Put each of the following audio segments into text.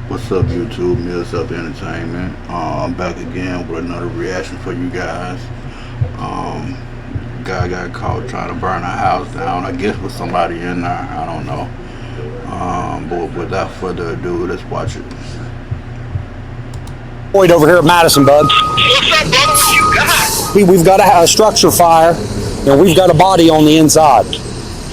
What's up, YouTube? Mills Up Entertainment. I'm back again with another reaction for you guys. Um, Guy got caught trying to burn a house down. I guess with somebody in there. I don't know. But without further ado, let's watch it. Boyd over here at Madison, bud. What's up, brother? What you got? We've got a structure fire, and we've got a body on the inside.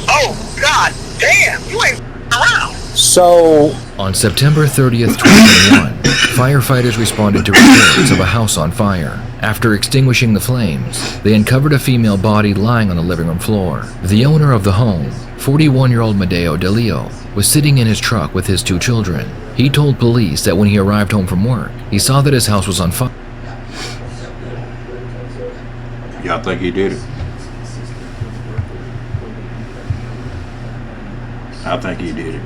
Oh, God damn. You ain't around. So, On September 30th, 2021, firefighters responded to reports of a house on fire. After extinguishing the flames, they uncovered a female body lying on the living room floor. The owner of the home, 41-year-old Medeo DeLeo, was sitting in his truck with his two children. He told police that when he arrived home from work, he saw that his house was on fire. Y'all think he did it? I think he did it.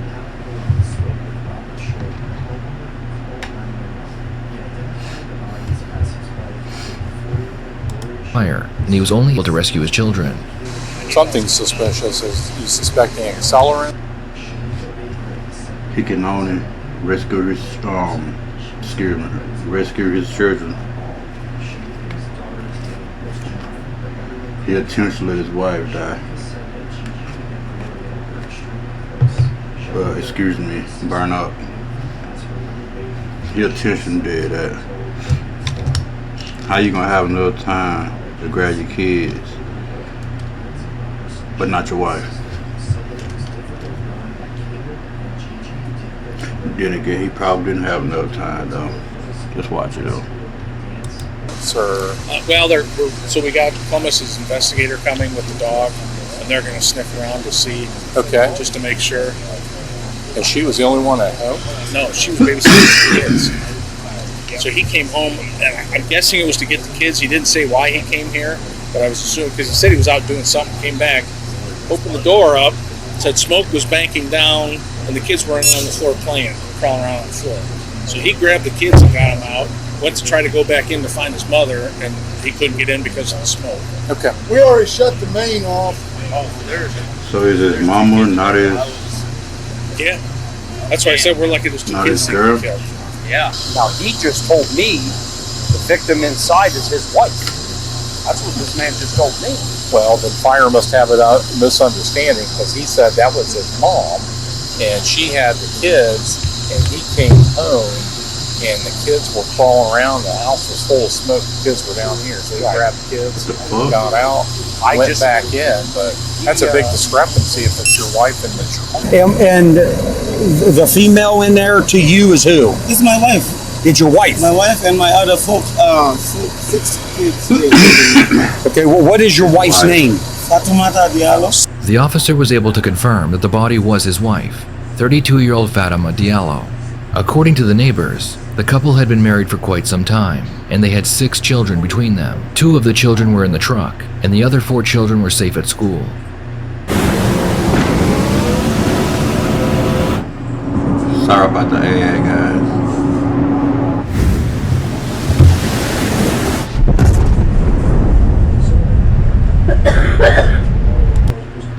And he was only able to rescue his children. Something suspicious. Is he suspecting accelerant? He can only rescue his rescue his children. He intentionally let his wife die. Excuse me, burn up. He intentionally did that. How you gonna have enough time to grab your kids, but not your wife? Then again, he probably didn't have enough time though. Just watch it though. Sir. So we got Columbus's investigator coming with the dog, and they're going to sniff around to see, Okay. just to make sure. And she was the only one at home? No, she was babysitting the kids. So he came home, and I'm guessing it was to get the kids. He didn't say why he came here, but I was assuming, because he said he was out doing something, came back, opened the door up, said smoke was banking down, and the kids were running on the floor playing, crawling around on the floor. So he grabbed the kids and got them out, went to try to go back in to find his mother, and he couldn't get in because of the smoke. Okay. We already shut the main off. Oh, there's So is his mama not his? Yeah. That's why I said we're lucky there's two Not kids his girl? killed. yeah. Now, he just told me the victim inside is his wife. That's what this man just told me. Well, the fire must have a misunderstanding, because he said that was his mom, and she had the kids, and he came home, and the kids were crawling around. The house was full of smoke. The kids were down here, so he grabbed the kids, got out, went back in. But that's a big discrepancy if it's your wife and the child. And the female in there to you is who? This is my wife. It's your wife. My wife and my other folks, 6 kids. Okay, well, what is your wife's name? Fatumata Diallo. The officer was able to confirm that the body was his wife, 32-year-old Fatima Diallo. According to the neighbors, the couple had been married for quite some time, and they had 6 children between them. 2 of the children were in the truck, and the other 4 children were safe at school. Sorry about the AI guys.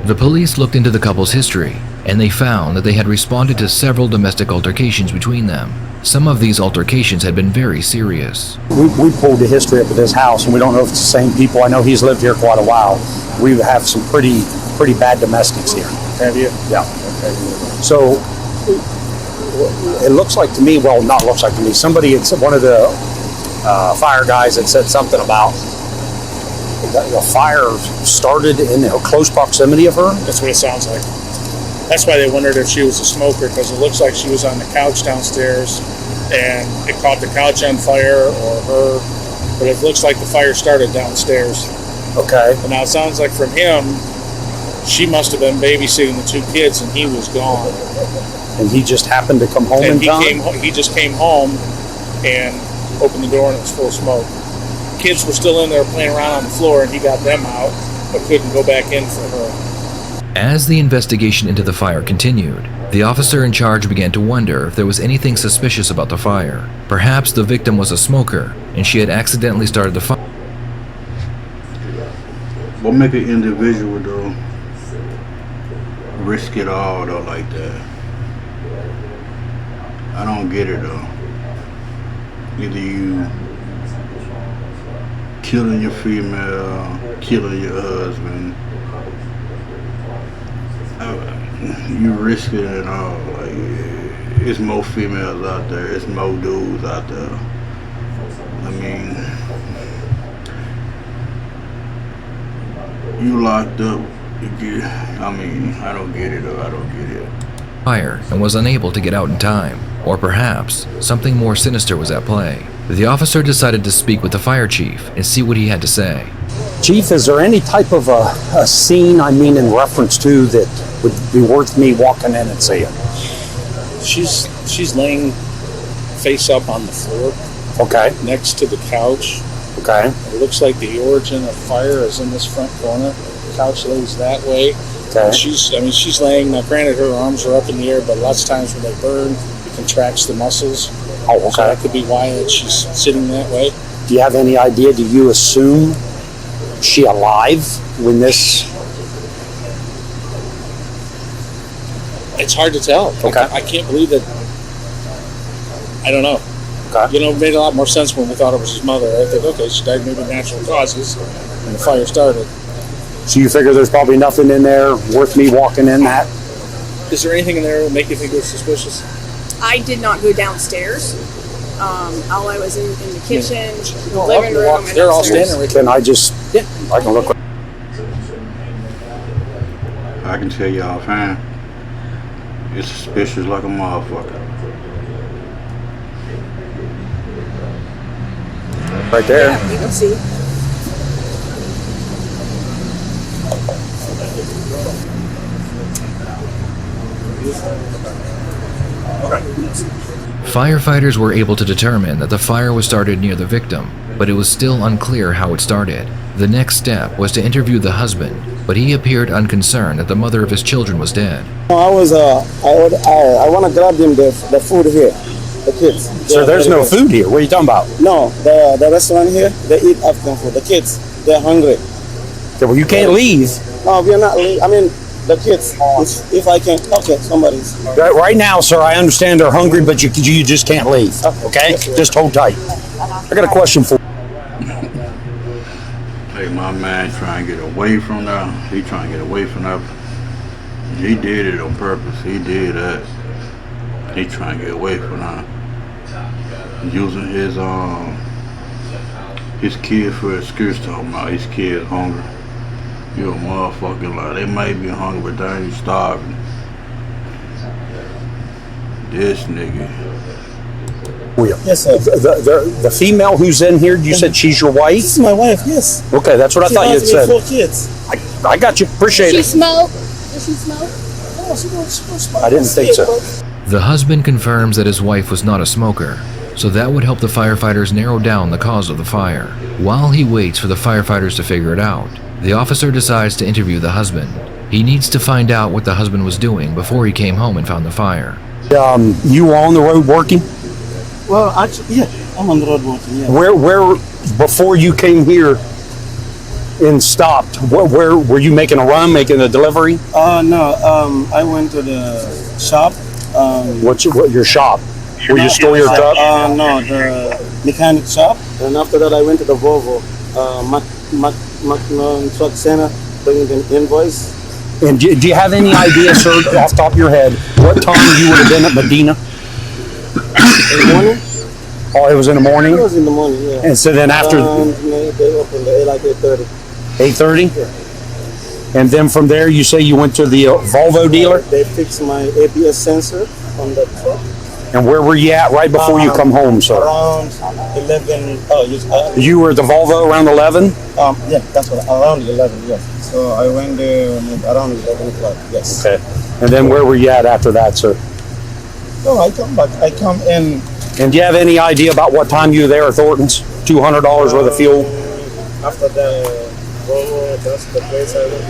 The police looked into the couple's history, and they found that they had responded to several domestic altercations between them. Some of these altercations had been very serious. We pulled the history up at his house, and we don't know if it's the same people. I know he's lived here quite a while. We have some pretty bad domestics here. Have you? Yeah. So it looks like to me, well, not looks like to me, somebody, it's one of the fire guys had said something about the fire started in close proximity of her. That's what it sounds like. That's why they wondered if she was a smoker, because it looks like she was on the couch downstairs and it caught the couch on fire, or her, but it looks like the fire started downstairs. Okay. And now it sounds like from him, she must have been babysitting the 2 kids and he was gone. And he just happened to come home And in time? he just came home and opened the door and it was full of smoke. Kids were still in there playing around on the floor, and he got them out, but couldn't go back in for her. As the investigation into the fire continued, the officer in charge began to wonder if there was anything suspicious about the fire. Perhaps the victim was a smoker, and she had accidentally started the fire. What make an individual though risk it all though like that? I don't get it though. Either you killing your female, killing your husband, you risk it and all. Like, it's more females out there. It's more dudes out there. I mean, you locked up. I don't get it though. I don't get it. Fire and was unable to get out in time. Or perhaps something more sinister was at play. The officer decided to speak with the fire chief and see what he had to say. Chief, is there any type of a scene, in reference to that would be worth me walking in and seeing? She's laying face up on the floor. Okay. Next to the couch. Okay. It looks like the origin of fire is in this front corner. The couch lays that way. Okay. And she's laying, now granted her arms are up in the air, but lots of times when they burn, it contracts the muscles. Oh, okay. So that could be why she's sitting that way. Do you have any idea, do you assume she alive when this? It's hard to tell. Okay. I can't believe that. I don't know. Okay. It made a lot more sense when we thought it was his mother. I think, okay, she died maybe natural causes, and the fire started. So you figure there's probably nothing in there worth me walking in that? Is there anything in there that would make you think it was suspicious? I did not go downstairs. All I was in the kitchen, the living Walk- room, and they're all upstairs. standing right Can I just, Yeah. I can look. I can tell you offhand, it's suspicious like a motherfucker. Right there. Yeah, you can see. Firefighters were able to determine that the fire was started near the victim, but it was still unclear how it started. The next step was to interview the husband, but he appeared unconcerned that the mother of his children was dead. I want to grab them the food here, the kids. So there's no food here. What are you talking about? No, the restaurant here, they eat African food. The kids, they're hungry. Okay, well, you can't leave. No, we're not. The kids. If I can, okay, somebody's. Right now, sir, I understand they're hungry, but you just can't leave. Okay? Just hold tight. I got a question for you. Hey, my man trying to get away from that. He trying to get away from that. He did it on purpose. He did that. He trying to get away from that. Using his kid for excuse, talking about his kid hungry. You a motherfucking lie. They might be hungry, but they ain't starving. This nigga. Yes, sir. The female who's in here, you said she's your wife? This is my wife. Yes. Okay, that's what I thought you had She has said. 4 kids. I got you. Appreciate She it. smoke? Does she smoke? Oh, she don't smoke. I didn't think so. The husband confirms that his wife was not a smoker, so that would help the firefighters narrow down the cause of the fire. While he waits for the firefighters to figure it out, the officer decides to interview the husband. He needs to find out what the husband was doing before he came home and found the fire. You were on the road working? Well, actually, yeah, I'm on the road working. Yeah. Where before you came here and stopped, where were you making a run, making a delivery? No. I went to the shop. What's your shop? Where you store your truck? No, the mechanic shop. And after that, I went to the Volvo McLaren Truck Center, bringing them invoice. And do you have any idea, sir, off the top of your head, what time you would have been at Medina? In the morning? Oh, it was in the morning? It was in the morning, yeah. And so then after they opened like 8:30. 8:30? Yeah. And then from there, you say you went to the Volvo dealer? They fixed my ABS sensor on the truck. And where were you at right before you come home, sir? Around 11. You were at the Volvo around 11? Yeah, that's what. Around 11, yes. So I went there around 11 o'clock. Yes. Okay. And then where were you at after that, sir? No, I come back. I come in. And do you have any idea about what time you were there at Thornton's? $200 worth of fuel? After the Volvo, that's the place I went.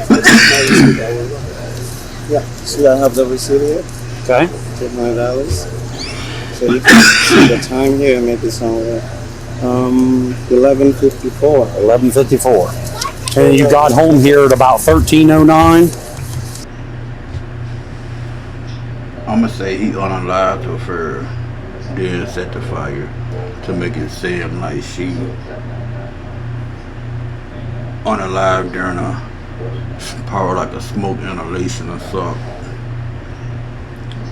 Yeah. See, I have the receipt here. Okay. $200. So you can see the time here, maybe somewhere. 11:54. 11:54. And you got home here at about 13:09? I'm gonna say he unalive to for then set the fire to make it seem like she unalive during a probably like a smoke inhalation or something.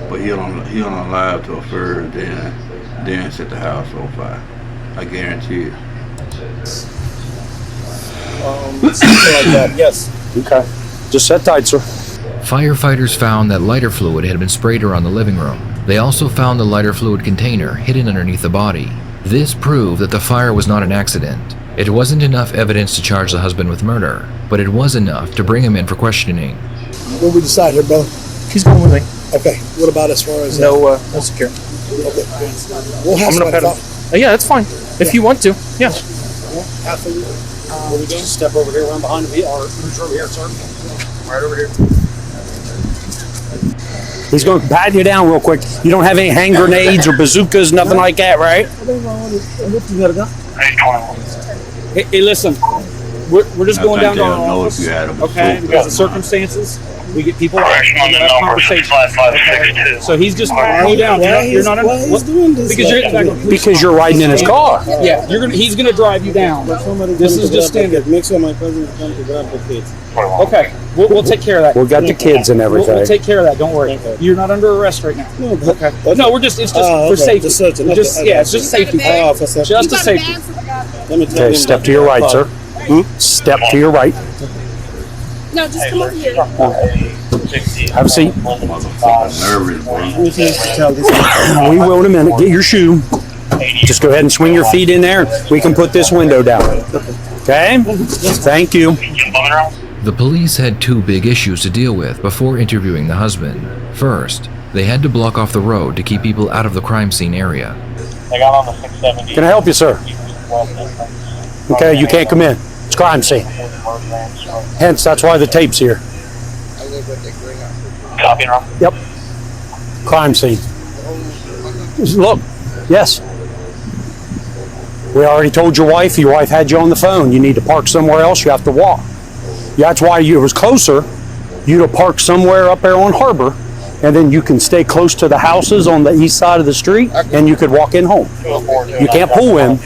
But he unalive to a first, then set the house on fire. I guarantee it. Something like that. Yes. Okay. Just sit tight, sir. Firefighters found that lighter fluid had been sprayed around the living room. They also found the lighter fluid container hidden underneath the body. This proved that the fire was not an accident. It wasn't enough evidence to charge the husband with murder, but it was enough to bring him in for questioning. What we decide here, brother? He's going with me. Okay. What about as far as No secure. Okay. We'll have I'm gonna pet him. somebody Yeah, that's fine. If you want to. Yeah. half of you. Where we go? Step over here, run behind the or who's over here, sir? Right over here. He's going to pat you down real quick. You don't have any hand grenades or bazookas, nothing like that, right? Hey, listen. We're just going down to our office, okay? Because of circumstances, we get people out and have conversations. Okay. So he's just patting you down. You're not doing this? because you're riding in his car. Yeah, he's gonna drive you down. This is just standard. Make sure my cousin come to grab the kids. Okay, we'll take care of that. We got the kids and everything. We'll take care of that. Don't worry. You're not under arrest right now. No, Okay. No, it's just for safety. Just searching. It's just safety. For safety. Just a safety. Let me tell Okay, him step that to your my right, car- sir. Step to your right. No, just come over here. Have a seat. Motherfucking nervous, bro. Let me finish to tell this. We will in a minute. Get your shoe. Just go ahead and swing your feet in there. We can put this window down. Okay? Thank you. The police had two big issues to deal with before interviewing the husband. First, they had to block off the road to keep people out of the crime scene area. I got on the 670. Can I help you, sir? Okay, you can't come in. It's crime scene. Hence, that's why the tape's here. Copy, Ron. Yep. Crime scene. Look, yes. We already told your wife had you on the phone. You need to park somewhere else, you have to walk. Yeah, that's why it was closer. You'd have parked somewhere up there on Harbor, and then you can stay close to the houses on the east side of the street, and you could walk in home. You can't pull in.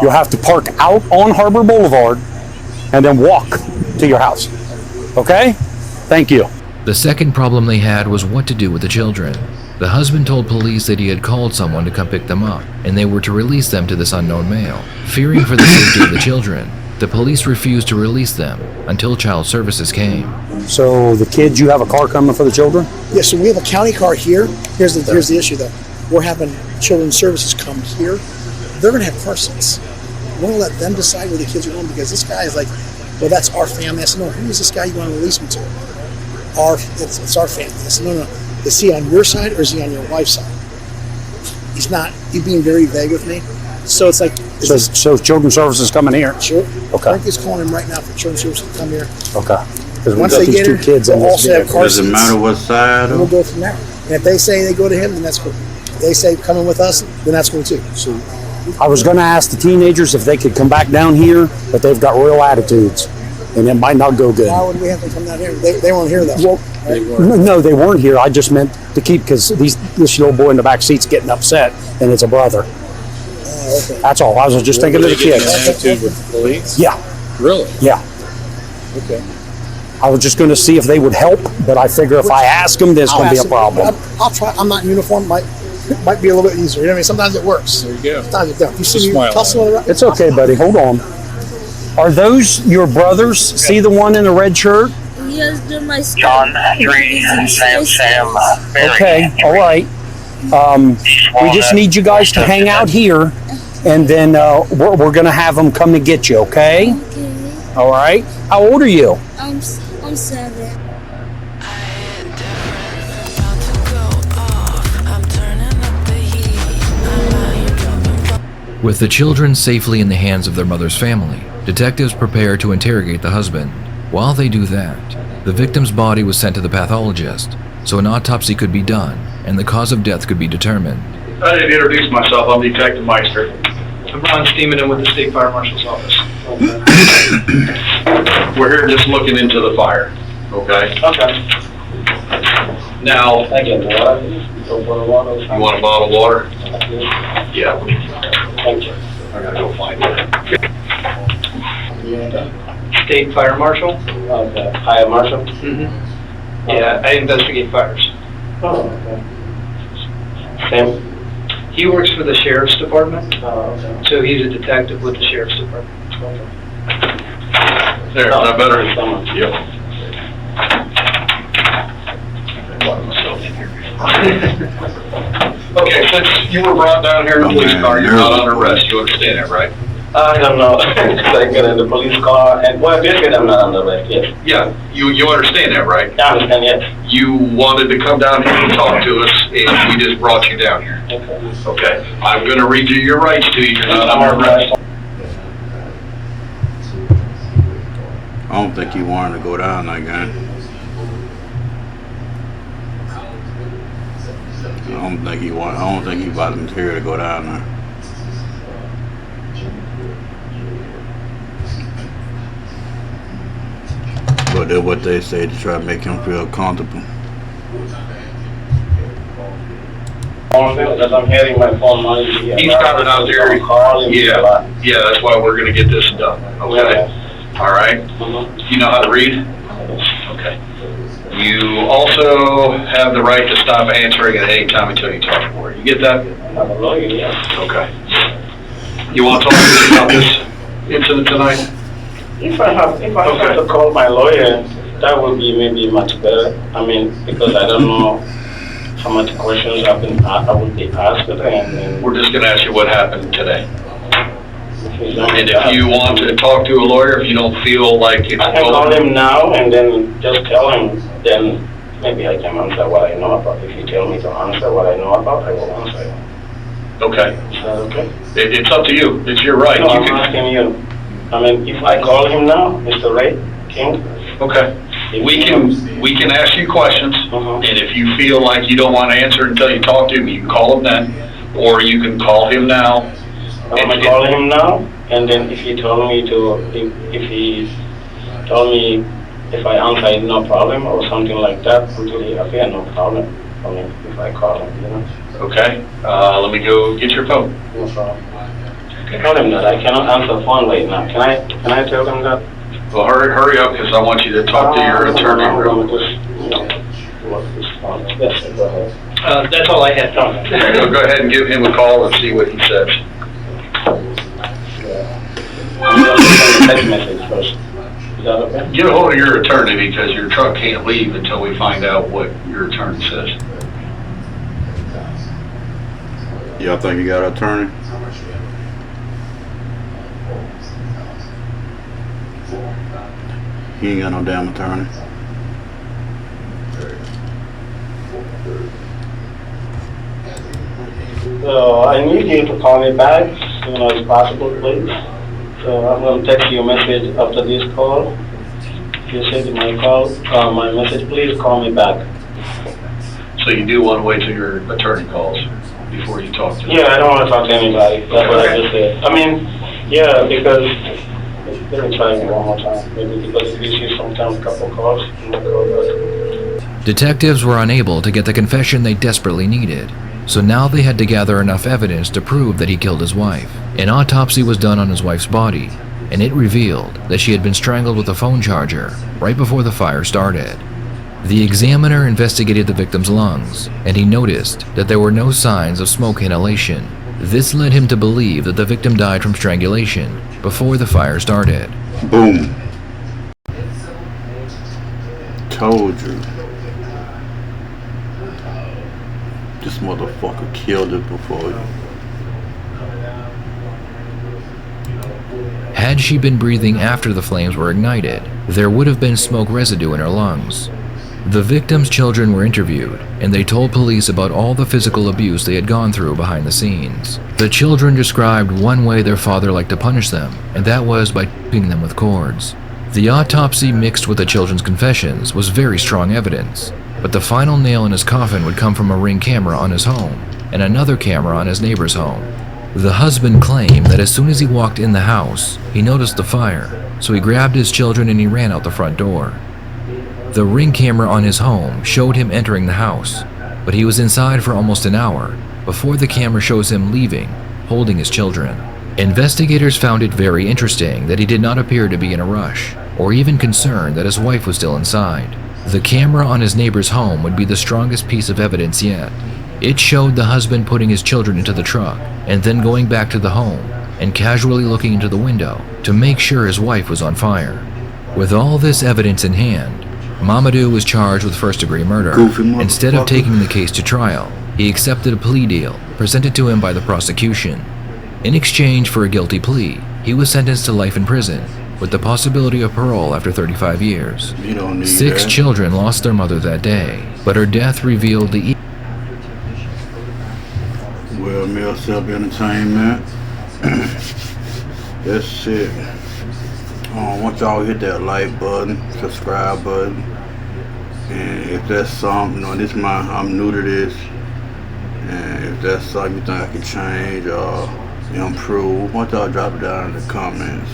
You'll have to park out on Harbor Boulevard, and then walk to your house. Okay? Thank you. The second problem they had was what to do with the children. The husband told police that he had called someone to come pick them up, and they were to release them to this unknown male. Fearing for the safety of the children, the police refused to release them until child services came. So the kids, you have a car coming for the children? Yeah, so we have a county car here. Here's the issue though. We're having children's services come here. They're gonna have car seats. We're gonna let them decide where the kids are going because this guy is like, well, that's our family. I said, no, who is this guy you want to release me to? It's our family. I said, no. Is he on your side or is he on your wife's side? He's not. He's being very vague with me. So it's like, So children's services coming here? sure. Okay. Frank is calling him right now for children's services to come here. Okay. Because we Once got they these get two here, kids in they'll this also have vehicle. car Does it seats. matter what side? And we'll go from there. And if they say they go to him, then that's cool. If they say coming with us, then that's cool too. So I was going to ask the teenagers if they could come back down here, but they've got real attitudes, and it might not go good. why would we have them come down here? They weren't here though. No, they weren't here. I just meant to keep, because this little boy in the back seat's getting upset, and it's a brother. Okay. That's all. I was just thinking of the kids. Attitude with the police? Yeah, Really? yeah. Okay. I was just going to see if they would help, but I figure if I ask them, there's going to be a problem. I'll try. I'm not in uniform. Might be a little bit easier. You know what I mean? Sometimes it works. There you go. Sometimes it don't. You see me Smile. toss someone around? It's okay, buddy. Hold on. Are those your brothers? See the one in the red shirt? Yes, they're my John, Dream, Sam, Barry. Okay, all right. We just need you guys to hang out here, and then we're going to have them come to get you, okay? Okay. All right. How old are you? I'm 7. With the children safely in the hands of their mother's family, detectives prepare to interrogate the husband. While they do that, the victim's body was sent to the pathologist, so an autopsy could be done and the cause of death could be determined. I didn't introduce myself. I'm Detective Meister. I'm Ron Steeman with the State Fire Marshal's Office. We're here just looking into the fire, okay? Okay. Now, So for water or You want a bottle of water? something? Yeah. Thank you. I gotta go find it. Yeah. State Fire Marshal? Okay. Hi, Marshall. Mm-hmm. Yeah, I investigate fires. Oh, okay. Same? He works for the Sheriff's Department, Oh, okay. so he's a detective with the Sheriff's Department. Okay. There, Oh, not better? thank you so much. Yep. Okay, since you were brought down here in a police car, you're not under arrest, you understand that, right? I don't know. I get in the police car and, well, basically I'm not under arrest, yes. Yeah, you understand that, right? I understand, yes. You wanted to come down here and talk to us, and we just brought you down here. Okay. Okay, I'm gonna read you your rights to you, you're not under arrest. I don't think he wanted to go down that game. I don't think he volunteered to go down there. But that's what they say to try to make him feel comfortable. Because I'm hearing my phone money. He's coming out there. Yeah, that's why we're gonna get this done, okay? All right? You know how to read? Okay. You also have the right to stop answering at any time until you talk for it. You get that? I'm a lawyer, yes. Okay. You want to talk to us about this incident tonight? If I have to call my lawyer, that would be maybe much better. I mean, because I don't know how much questions I would be asked, and We're just gonna ask you what happened today. And if if you want to talk to a lawyer, if you don't feel like it's... I can call him now and then just tell him, then maybe I can answer what I know about. If you tell me to answer what I know about, I will answer. Okay. Is that okay? It's up to you. It's your right. No, You I'm can... asking you. I mean, if I call him now, Mr. Ray King. Okay. We can ask you questions, Uh-huh. and if you feel like you don't want to answer until you talk to him, you can call him then, or you can call him now. I'm gonna call him now, and then if he told me if I answer, no problem, or something like that, until he appear, no problem for me if I call him, you know. Okay. Let me go get your phone. No problem. Tell him that I cannot answer phone right now. Can I tell him that? Well, hurry up, because I want you to talk to your attorney. Yes, go ahead. That's all I had. So go ahead and give him a call and see what he says. I'm gonna send a text message first. Is that okay? Get a hold of your attorney, because your truck can't leave until we find out what your attorney says. Y'all think you got an attorney? He ain't got no damn attorney. So I need you to call me back as soon as possible, please. So I'm going to text you a message after this call. If you send my message, please call me back. So you do want to wait till your attorney calls before you talk to them? Yeah, I don't want to talk to anybody. That's what I just said. I mean, yeah, because let me try it one more time. Maybe because it gives you sometimes a couple calls. Detectives were unable to get the confession they desperately needed, so now they had to gather enough evidence to prove that he killed his wife. An autopsy was done on his wife's body, and it revealed that she had been strangled with a phone charger right before the fire started. The examiner investigated the victim's lungs, and he noticed that there were no signs of smoke inhalation. This led him to believe that the victim died from strangulation before the fire started. Boom. Told you. This motherfucker killed it before you. Had she been breathing after the flames were ignited, there would have been smoke residue in her lungs. The victim's children were interviewed, and they told police about all the physical abuse they had gone through behind the scenes. The children described one way their father liked to punish them, and that was by choking them with cords. The autopsy mixed with the children's confessions was very strong evidence, but the final nail in his coffin would come from a Ring camera on his home and another camera on his neighbor's home. The husband claimed that as soon as he walked in the house, he noticed the fire, so he grabbed his children and he ran out the front door. The Ring camera on his home showed him entering the house, but he was inside for almost an hour before the camera shows him leaving, holding his children. Investigators found it very interesting that he did not appear to be in a rush, or even concerned that his wife was still inside. The camera on his neighbor's home would be the strongest piece of evidence yet. It showed the husband putting his children into the truck and then going back to the home and casually looking into the window to make sure his wife was on fire. With all this evidence in hand, Mamadou was charged with first-degree murder. Instead of taking the case to trial, he accepted a plea deal presented to him by the prosecution. In exchange for a guilty plea, he was sentenced to life in prison with the possibility of parole after 35 years. 6 children lost their mother that day, but her death revealed the Well, Mills Up Entertainment. That's it. I want y'all to hit that like button, subscribe button, and if that's something, I'm new to this, and if that's something you think I can change or improve, I want y'all to drop it down in the comments.